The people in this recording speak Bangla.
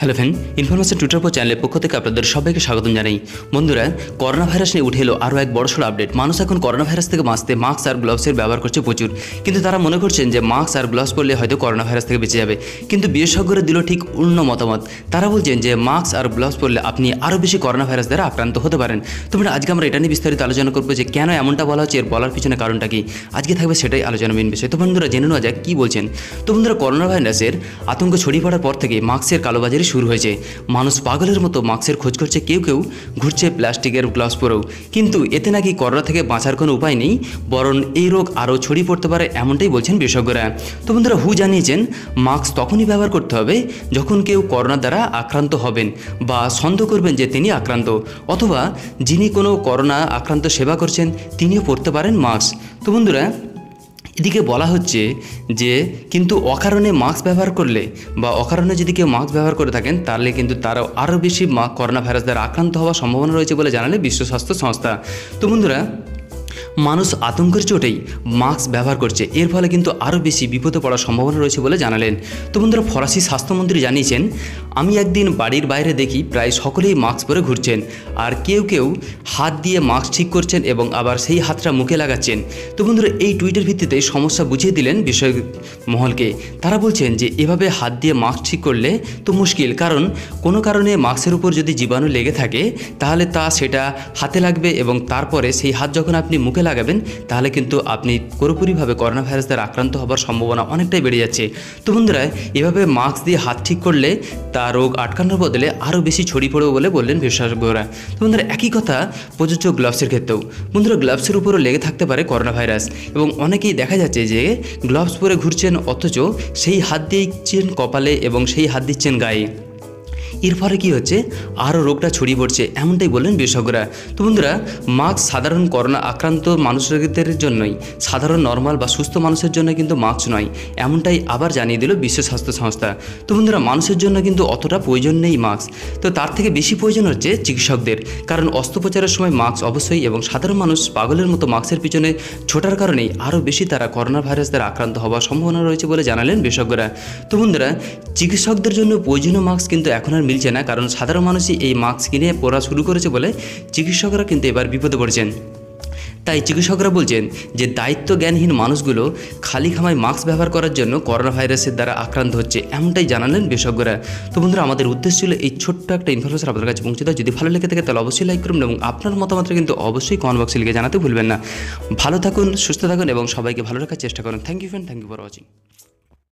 হ্যালো ফ্রেন্ড, ইনফরমেশন টুইটার চ্যানেলের পক্ষ থেকে আপনাদের সবাইকে স্বাগতম জানাই। বন্ধুরা, করোনা ভাইরাস নিয়ে উঠে এলো আরও এক বড়সড় আপডেট। মানুষ এখন করোনা ভাইরাস থেকে বাঁচতে মাস্ক আর গ্লাভসের ব্যবহার করছে প্রচুর, কিন্তু তারা মনে করছেন যে মাস্ক আর গ্লাভস পরলে হয়তো করোনা ভাইরাস থেকে বেঁচে যাবে। কিন্তু বিশেষজ্ঞরা দিল ঠিক অন্য মতামত। তারা বলছেন যে মাস্ক আর গ্লাভস পরলে আপনি আরও বেশি করোনা ভাইরাস দ্বারা আক্রান্ত হতে পারেন। তো আজকে আমরা এটা নিয়ে বিস্তারিত আলোচনা করবো যে কেন এমনটা বলা হচ্ছে, এর বলার পিছনে কারণটা কি। আজকে থাকবে সেটাই আলোচনা মেন বিষয়। তো বন্ধুরা, জেনে নেওয়া যাক কী বলছেন। তো বন্ধুরা, করোনা ভাইরাসের আতঙ্ক ছড়িয়ে পড়ার পর থেকে মাস্কের কালোবাজারি শুরু হয়েছে। মানুষ পাগলের মতো মাস্কের খোঁজ করছে, কেউ কেউ ঘুরছে প্লাস্টিকের গ্লাভস পরেও। কিন্তু এতে নাকি করোনা থেকে বাঁচার কোনো উপায় নেই, বরং এই রোগ আরও ছড়িয়ে পড়তে পারে, এমনটাই বলছেন বিশেষজ্ঞরা। তো বন্ধুরা, জানিয়েছেন মাস্ক তখনই ব্যবহার করতে হবে যখন কেউ করোনা দ্বারা আক্রান্ত হবেন বা সন্দেহ করবেন যে তিনি আক্রান্ত, অথবা যিনি কোনো করোনা আক্রান্ত সেবা করছেন তিনিও পরতে পারেন মাস্ক। তো বন্ধুরা, এদিকে বলা হচ্ছে যে কিন্তু অকারণে মাস্ক ব্যবহার করলে বা অকারণে যদি কেউ মাস্ক ব্যবহার করে থাকেন, তাহলে কিন্তু তারাও আরও বেশি করোনা ভাইরাস দ্বারা আক্রান্ত হওয়ার সম্ভাবনা রয়েছে বলে জানালে বিশ্ব স্বাস্থ্য সংস্থা। তো বন্ধুরা, মানুষ আতঙ্কের চোটেই মাস্ক ব্যবহার করছে, এর ফলে কিন্তু আরও বেশি বিপদে পড়ার সম্ভাবনা রয়েছে বলে জানালেন। তো বন্ধুরা, ফরাসি স্বাস্থ্যমন্ত্রী জানিয়েছেন, আমি একদিন বাড়ির বাইরে দেখি প্রায় সকলেই মাস্ক পরে ঘুরছেন, আর কেউ কেউ হাত দিয়ে মাস্ক ঠিক করছেন এবং আবার সেই হাতটা মুখে লাগাচ্ছেন। তো বন্ধুরা, এই টুইটের ভিত্তিতে সমস্যা বুঝিয়ে দিলেন বিষয় মহলকে। তারা বলছেন যে এভাবে হাত দিয়ে মাস্ক ঠিক করলে তো মুশকিল, কারণ কোনো কারণে মাস্কের উপর যদি জীবাণু লেগে থাকে তাহলে সেটা হাতে লাগবে এবং তারপরে সেই হাত যখন আপনি মুখে লাগাবেন তাহলে কিন্তু আপনি পুরোপুরিভাবে করোনা ভাইরাস দ্বারা আক্রান্ত হবার সম্ভাবনা অনেকটাই বেড়ে যাচ্ছে। তো বন্ধুরা, এভাবে মাস্ক দিয়ে হাত ঠিক করলে তা রোগ আটকানোর বদলে আরও বেশি ছড়িয়ে পড়বে বলে বললেন বিশেষজ্ঞরা। তো বন্ধুরা, একই কথা প্রযোজ্য গ্লাভসের ক্ষেত্রেও। বন্ধুরা, গ্লাভসের উপরও লেগে থাকতে পারে করোনা ভাইরাস, এবং অনেকেই দেখা যাচ্ছে যে গ্লাভস পরে ঘুরছেন অথচ সেই হাত দিচ্ছেন কপালে এবং সেই হাত দিচ্ছেন গায়ে। এর ফলে কী হচ্ছে, আরও রোগটা ছড়িয়ে পড়ছে, এমনটাই বললেন বিশেষজ্ঞরা। তো বন্ধুরা, মাস্ক সাধারণ করোনা আক্রান্ত মানুষদের জন্যই, সাধারণ নর্মাল বা সুস্থ মানুষের জন্য কিন্তু মাস্ক নয়, এমনটাই আবার জানিয়ে দিল বিশ্ব স্বাস্থ্য সংস্থা। তো বন্ধুরা, মানুষের জন্য কিন্তু অতটা প্রয়োজন নেই মাস্ক, তো তার থেকে বেশি প্রয়োজন হচ্ছে চিকিৎসকদের, কারণ অস্ত্রোপচারের সময় মাস্ক অবশ্যই, এবং সাধারণ মানুষ পাগলের মতো মাস্কের পিছনে ছোটার কারণেই আরও বেশি তারা করোনা ভাইরাস দ্বারা আক্রান্ত হওয়ার সম্ভাবনা রয়েছে বলে জানালেন বিশেষজ্ঞরা। তো বন্ধুরা, চিকিৎসকদের জন্য প্রয়োজনীয় মাস্ক কিন্তু এখন আর মিলছে না, কারণ সাধারণ মানুষই এই মাস্ক কিনে পরা শুরু করেছে বলে চিকিৎসকরা কিন্তু এবার বিপদে পড়েছেন। তাই চিকিৎসকরা বলছেন যে দায়িত্ব জ্ঞানহীন মানুষগুলো খালি খামায় মাস্ক ব্যবহার করার জন্য করোনা ভাইরাসের দ্বারা আক্রান্ত হচ্ছে, এমনটাই জানালেন বিশেষজ্ঞরা। তো বন্ধুরা, আমাদের উদ্দেশ্য ছিল এই ছোট্ট একটা ইনফরমেশন আপনাদের কাছে পৌঁছে দেওয়া। যদি ভালো লেগে থাকে তাহলে অবশ্যই লাইক করুন, এবং আপনার মতামতটা কিন্তু অবশ্যই কমেন্ট বক্সে লিখে জানাতে ভুলবেন না। ভালো থাকুন, সুস্থ থাকুন এবং সবাইকে ভালো রাখার চেষ্টা করুন। Thank you friend, thank you for watching.